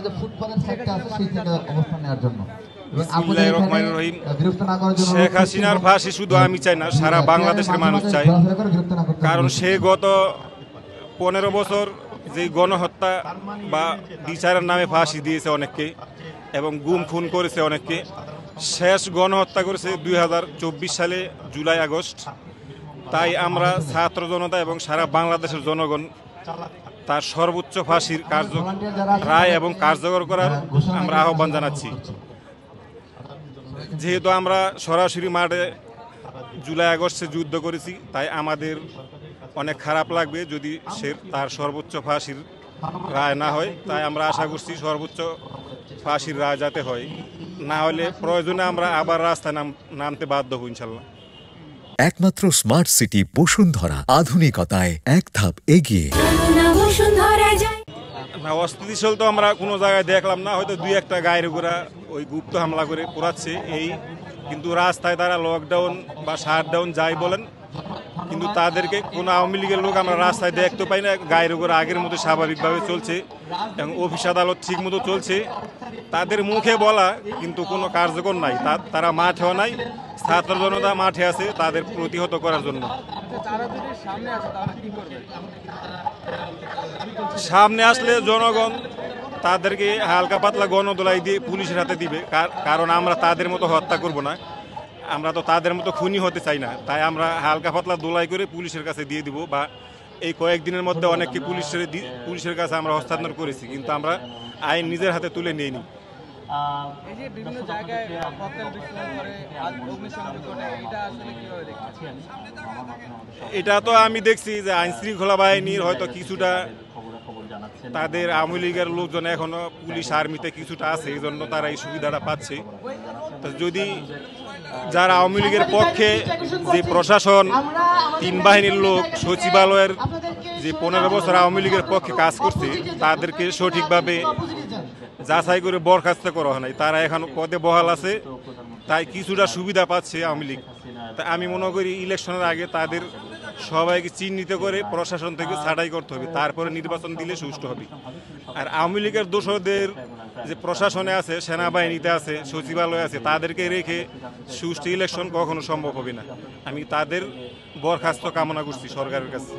যে ফুটবলের সাইডটা আছে সেই থেকে অবস্থান নেওয়ার জন্য। শেখ হাসিনার ফাঁসি শুধু আমি চাই না, সারা বাংলাদেশের মানুষ চাই। কারণ সে গত 15 বছর যে গণহত্যা বা বিচারের নামে ফাঁসি দিয়েছে অনেককে এবং গুম খুন করেছে অনেককে। শেষ গণহত্যা করেছে 2024 সালে জুলাই আগস্ট। তাই আমরা ছাত্র জনতা এবং সারা বাংলাদেশের জনগণ তার সর্বোচ্চ ফাঁসির রায় এবং কার্যকর করার আমরা আহ্বান জানাচ্ছি। যেহেতু আমরা সরাসরি মাঠে জুলাই আগস্টে যুদ্ধ করেছি, তাই আমাদের অনেক খারাপ লাগবে যদি সে তার সর্বোচ্চ ফাঁসির রায় না হয়। তাই আমরা আশা করছি সর্বোচ্চ ফাঁসির রায় যাতে হয়, না হলে প্রয়োজনে আমরা আবার রাস্তায় নামতে বাধ্য হব ইনশাল্লাহ। একমাত্র স্মার্ট সিটি বসুন্ধরা, আধুনিকতায় এক ধাপ এগিয়ে। না, অস্থিতিশীল তো আমরা কোনো জায়গায় দেখলাম না, হয়তো দুই একটা গায়ের ঘোড়া ওই গুপ্ত হামলা করে পোড়াচ্ছে এই, কিন্তু রাস্তায় তারা লকডাউন বা শাটডাউন যাই বলেন, কিন্তু তাদেরকে কোনো আওয়ামী লীগের লোক আমরা রাস্তায় দেখতে পাই না। গায়ের ঘোড়া আগের মতো স্বাভাবিকভাবে চলছে এবং অফিস আদালত ঠিক মতো চলছে। তাদের মুখে বলা কিন্তু কোনো কার্যকর নাই, তারা মাঠেও নাই, ছাত্র জনতা মাঠে আছে তাদের প্রতিহত করার জন্য। সামনে আসলে জনগণ তাদেরকে হালকা পাতলা গণদোলাই দিয়ে পুলিশের হাতে দিবে, কারণ আমরা তাদের মতো হত্যা করব না, আমরা তো তাদের মতো খুনি হতে চাই না। তাই আমরা হালকা পাতলা দোলাই করে পুলিশের কাছে দিয়ে দিব, বা এই কয়েকদিনের মধ্যে অনেককে পুলিশের কাছে আমরা হস্তান্তর করেছি, কিন্তু আমরা আইন নিজের হাতে তুলে নিয়ে নিই। এটা তো আমি দেখছি যে আইন শৃঙ্খলা বাহিনীর হয়তো কিছুটা, তাদের আওয়ামী লীগের লোকজন এখনো পুলিশ আর্মিতে কিছুটা আছে, এই জন্য তারা এই সুবিধাটা পাচ্ছে। তো যদি যারা আওয়ামী লীগের পক্ষে যে প্রশাসন, 3 বাহিনীর লোক, সচিবালয়ের যে 15 বছর আওয়ামী লীগের পক্ষে কাজ করছে, তাদেরকে সঠিকভাবে যাচাই করে বরখাস্ত করা হয় নাই, তারা এখন পদে বহাল আছে, তাই কিছুটা সুবিধা পাচ্ছে আওয়ামী লীগ। তাই আমি মনে করি ইলেকশনের আগে তাদের সবাইকে চিহ্নিত করে প্রশাসন থেকে ছাঁটাই করতে হবে, তারপরে নির্বাচন দিলে সুষ্ঠু হবে। আর আওয়ামী লীগের দোষরদের যে প্রশাসনে আছে, সেনাবাহিনীতে আছে, সচিবালয়ে আছে, তাদেরকে রেখে সুষ্ঠু ইলেকশন কখনো সম্ভব হবে না। আমি তাদের বরখাস্ত কামনা করছি সরকারের কাছে।